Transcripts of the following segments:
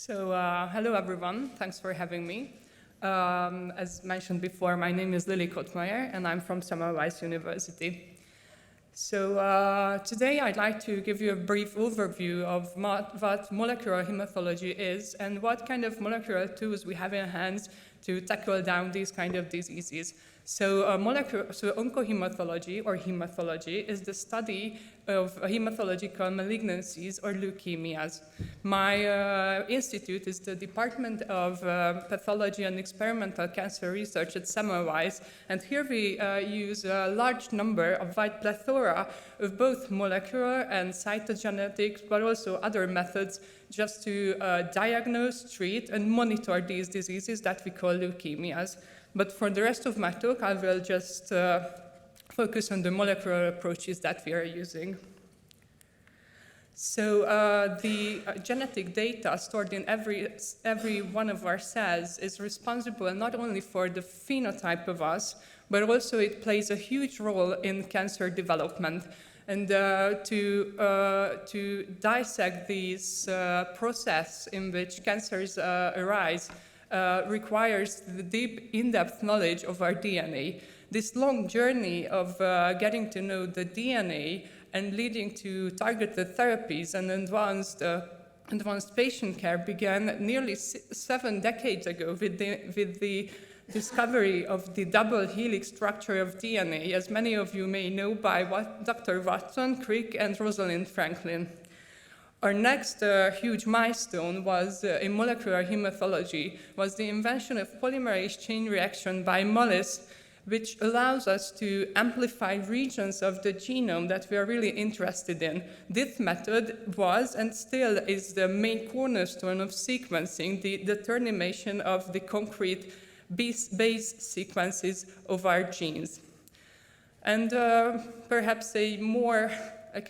Hello everyone, thanks for having me. As mentioned before, my name is Lili Kotmayer and I'm from Semmelweis University. Today I'd like to give you a brief overview of what molecular hematology is and what kind of molecular tools we have in hands to tackle down these kind of diseases. Oncohematology or hematology is the study of hematological malignancies or leukemias. My institute is the Department of Pathology and Experimental Cancer Research at Semmelweis, and here we use a large number, a wide plethora of both molecular and cytogenetics, but also other methods just to diagnose, treat, and monitor these diseases that we call leukemias. But for the rest of my talk, I will just focus on the molecular approaches that we are using. The genetic data stored in every one of our cells is responsible not only for the phenotype of us, but also it plays a huge role in cancer development. And to dissect this process in which cancers arise requires the deep, in-depth knowledge of our DNA. This long journey of getting to know the DNA and leading to targeted therapies and advanced patient care began nearly 7 decades ago with the discovery of the double helix structure of DNA, as many of you may know, by Dr. Watson, Crick, and Rosalind Franklin. Our next huge milestone was in molecular hematology, was the invention of polymerase chain reaction by Mullis, which allows us to amplify regions of the genome that we are really interested in. This method was and still is the main cornerstone of sequencing, the determination of the concrete base sequences of our genes. And perhaps a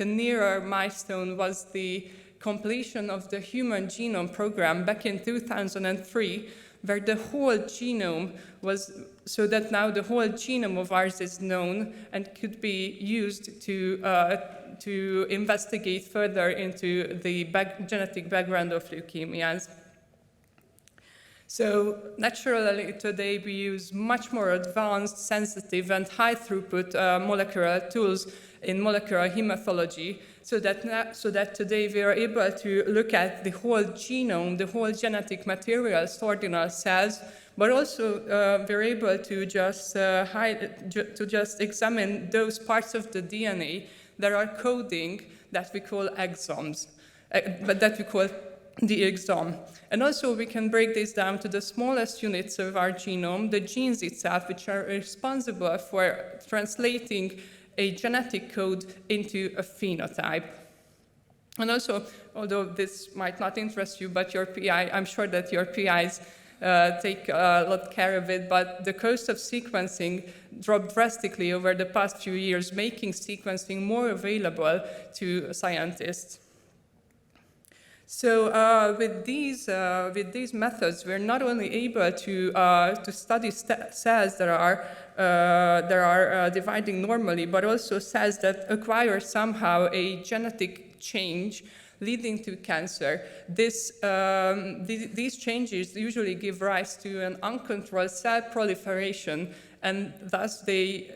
nearer milestone was the completion of the Human Genome Program back in 2003, where the whole genome was, so that now the whole genome of ours is known and could be used to investigate further into the genetic background of leukemias. So naturally, today we use much more advanced, sensitive, and high-throughput molecular tools in molecular hematology, so that today we are able to look at the whole genome, the whole genetic material stored in our cells, but also we're able to just examine those parts of the DNA that are coding that we call exons, that we call the exome. And also we can break this down to the smallest units of our genome, the genes itself, which are responsible for translating a genetic code into a phenotype. And also, although this might not interest you, but your PI, I'm sure that your PIs take a lot of care of it, but the cost of sequencing dropped drastically over the past few years, making sequencing more available to scientists. So with these methods, we're not only able to study cells that are dividing normally, but also cells that acquire somehow a genetic change leading to cancer. These changes usually give rise to an uncontrolled cell proliferation, and thus they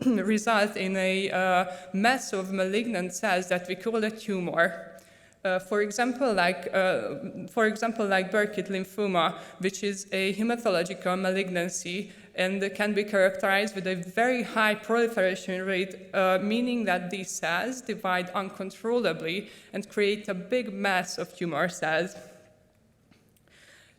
result in a mass of malignant cells that we call a tumor. For example, like Burkitt lymphoma, which is a hematological malignancy and can be characterized with a very high proliferation rate, meaning that these cells divide uncontrollably and create a big mass of tumor cells.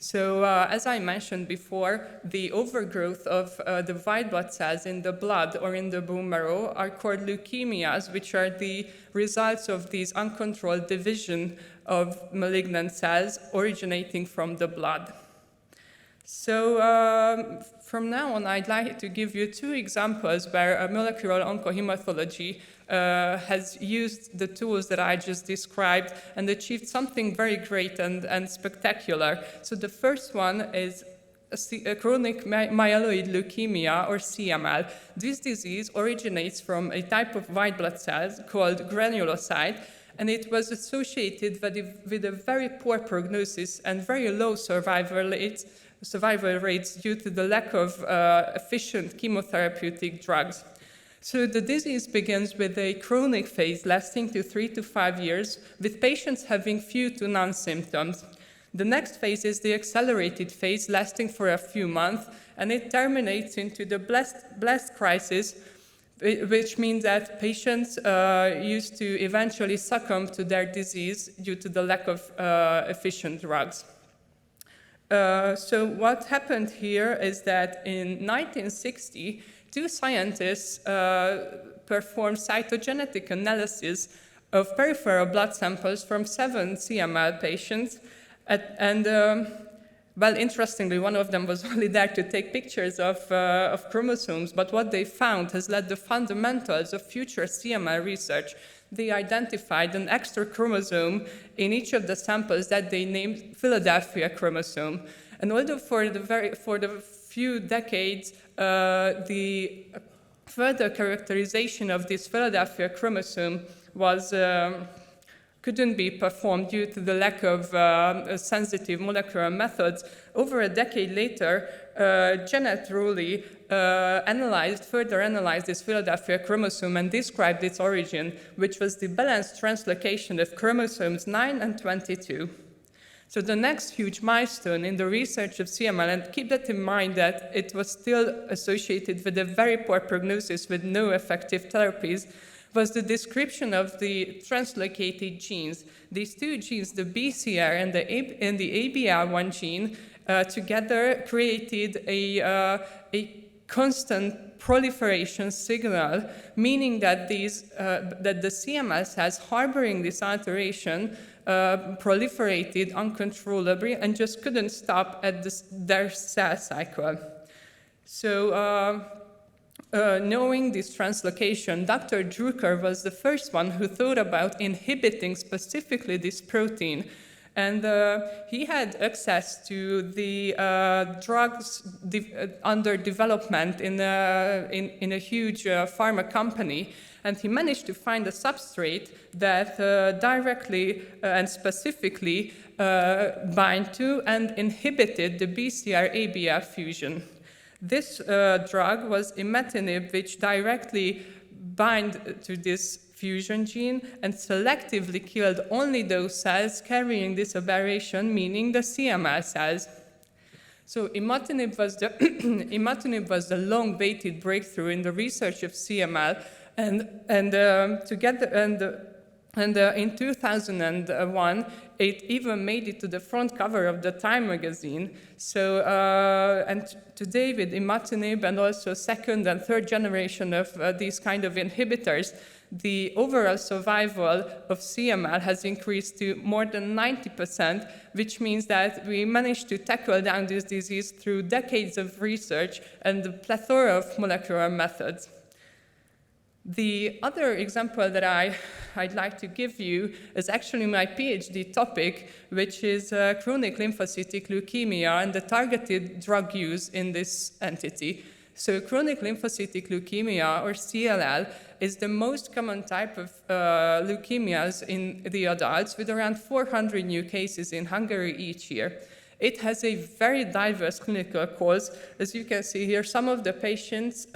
So as I mentioned before, the overgrowth of the white blood cells in the blood or in the bone marrow are called leukemias, which are the results of these uncontrolled division of malignant cells originating from the blood. So from now on, I'd like to give you 2 examples where molecular oncohematology has used the tools that I just described and achieved something very great and spectacular. So the first one is a chronic myeloid leukemia, or CML. This disease originates from a type of white blood cells called granulocyte, and it was associated with a very poor prognosis and very low survival rates due to the lack of efficient chemotherapeutic drugs. So the disease begins with a chronic phase lasting to 3 to 5 years, with patients having few to none symptoms. The next phase is the accelerated phase, lasting for a few months, and it terminates into the blessed crisis, which means that patients used to eventually succumb to their disease due to the lack of efficient drugs. So what happened here is that in 1960, 2 scientists performed cytogenetic analysis of peripheral blood samples from 7 CML patients. Well, interestingly, one of them was only there to take pictures of chromosomes, but what they found has led the fundamentals of future CML research. They identified an extra chromosome in each of the samples that they named Philadelphia chromosome. And although for the few decades, the further characterization of this Philadelphia chromosome couldn't be performed due to the lack of sensitive molecular methods. Over a decade later, Janet Rowley further analyzed this Philadelphia chromosome and described its origin, which was the balanced translocation of chromosomes 9 and 22. So the next huge milestone in the research of CML, and keep that in mind that it was still associated with a very poor prognosis with no effective therapies, was the description of the translocated genes. These 2 genes, the BCR and the ABR1 gene, together created a constant proliferation signal, meaning that that the CML cells harboring this alteration proliferated uncontrollably and just couldn't stop at their cell cycle. So knowing this translocation, Dr. Drucker was the first one who thought about inhibiting specifically this protein. And he had access to the drugs under development in a huge pharma company. And he managed to find a substrate that directly and specifically bind to and inhibited the BCR-ABR fusion. This drug was imatinib, which directly bind to this fusion gene and selectively killed only those cells carrying this aberration, meaning the CML cells. So imatinib was the long-awaited breakthrough in the research of CML, and in 2001, it even made it to the front cover of the Time magazine. So, and today with imatinib and also second and third generation of these kind of inhibitors, the overall survival of CML has increased to more than 90%, which means that we managed to tackle down this disease through decades of research and a plethora of molecular methods. The other example that I'd like to give you is actually my PhD topic, which is chronic lymphocytic leukemia and the targeted drug use in this entity. So chronic lymphocytic leukemia, or CLL, is the most common type of leukemias in the adults, with around 400 new cases in Hungary each year. It has a very diverse clinical course. As you can see here, some of the patients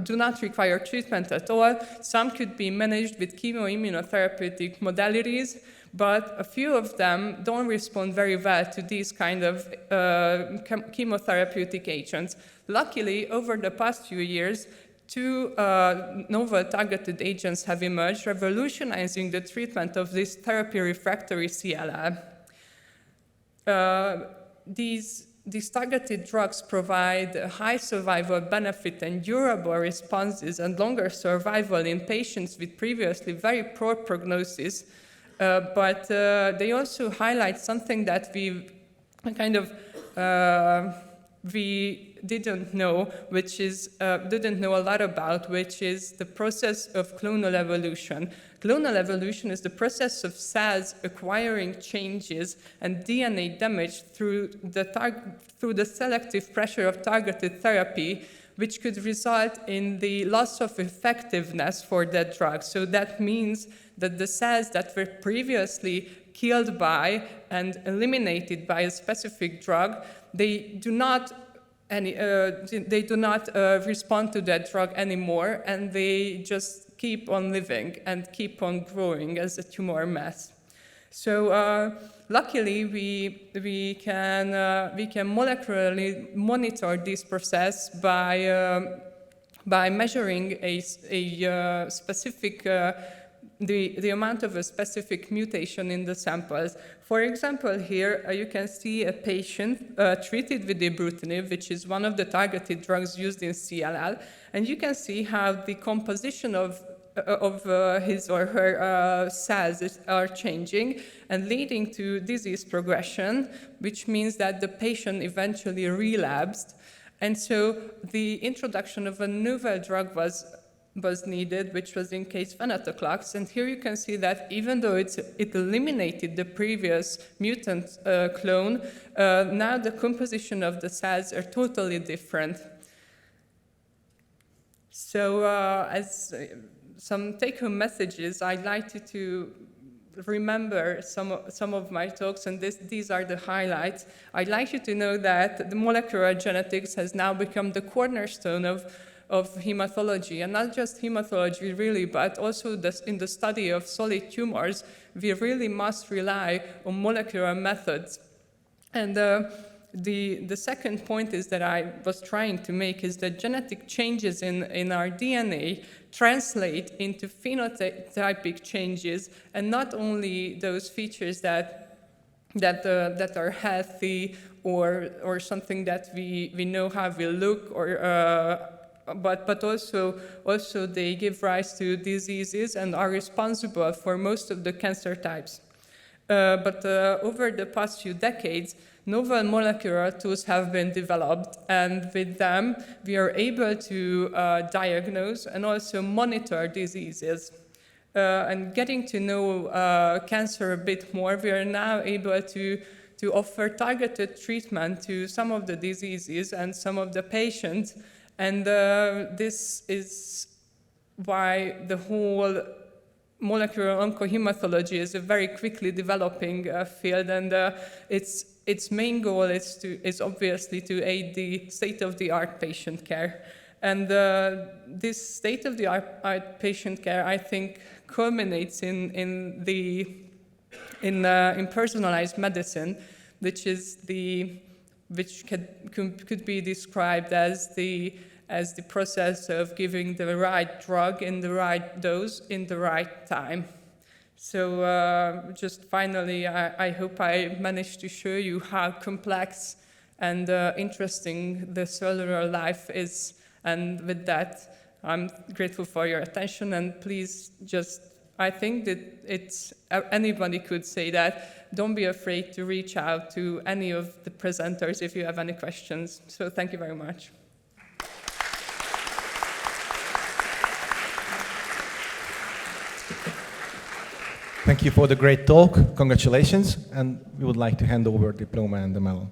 do not require treatment at all. Some could be managed with chemoimmunotherapeutic modalities, but a few of them don't respond very well to these kind of chemotherapeutic agents. Luckily, over the past few years, 2 novel targeted agents have emerged, revolutionizing the treatment of this therapy-refractory CLL. These targeted drugs provide high survival benefit and durable responses and longer survival in patients with previously very poor prognosis, but they also highlight something that we didn't know a lot about, which is the process of clonal evolution. Clonal evolution is the process of cells acquiring changes and DNA damage through the selective pressure of targeted therapy, which could result in the loss of effectiveness for that drug. So that means that the cells that were previously killed by and eliminated by a specific drug, they do not respond to that drug anymore, and they just keep on living and keep on growing as a tumor mass. So luckily, we can molecularly monitor this process by measuring a specific the amount of a specific mutation in the samples. For example, here you can see a patient treated with ibrutinib, which is one of the targeted drugs used in CLL, and you can see how the composition of his or her cells are changing and leading to disease progression, which means that the patient eventually relapsed. And so the introduction of a novel drug was needed, which was in case venetoclax. And here you can see that even though it eliminated the previous mutant clone, now the composition of the cells are totally different. So as some take-home messages, I'd like you to remember some of my talks, and these are the highlights. I'd like you to know that the molecular genetics has now become the cornerstone of hematology, and not just hematology really, but also in the study of solid tumors, we really must rely on molecular methods. And the second point is that I was trying to make is that genetic changes in our DNA translate into phenotypic changes, and not only those features that are healthy or something that we know how we look, or but also they give rise to diseases and are responsible for most of the cancer types. But over the past few decades, novel molecular tools have been developed, and with them, we are able to diagnose and also monitor diseases. And getting to know cancer a bit more, we are now able to offer targeted treatment to some of the diseases and some of the patients. And this is why the whole molecular oncohematology is a very quickly developing field, and its main goal is obviously to aid the state-of-the-art patient care. And this state-of-the-art patient care, I think, culminates in personalized medicine, which could be described as the process of giving the right drug in the right dose in the right time. So just finally, I hope I managed to show you how complex and interesting the cellular life is. And with that, I'm grateful for your attention, and please I think that anybody could say that. Don't be afraid to reach out to any of the presenters if you have any questions. So thank you very much. Thank you for the great talk. Congratulations. And we would like to hand over the diploma and the medal.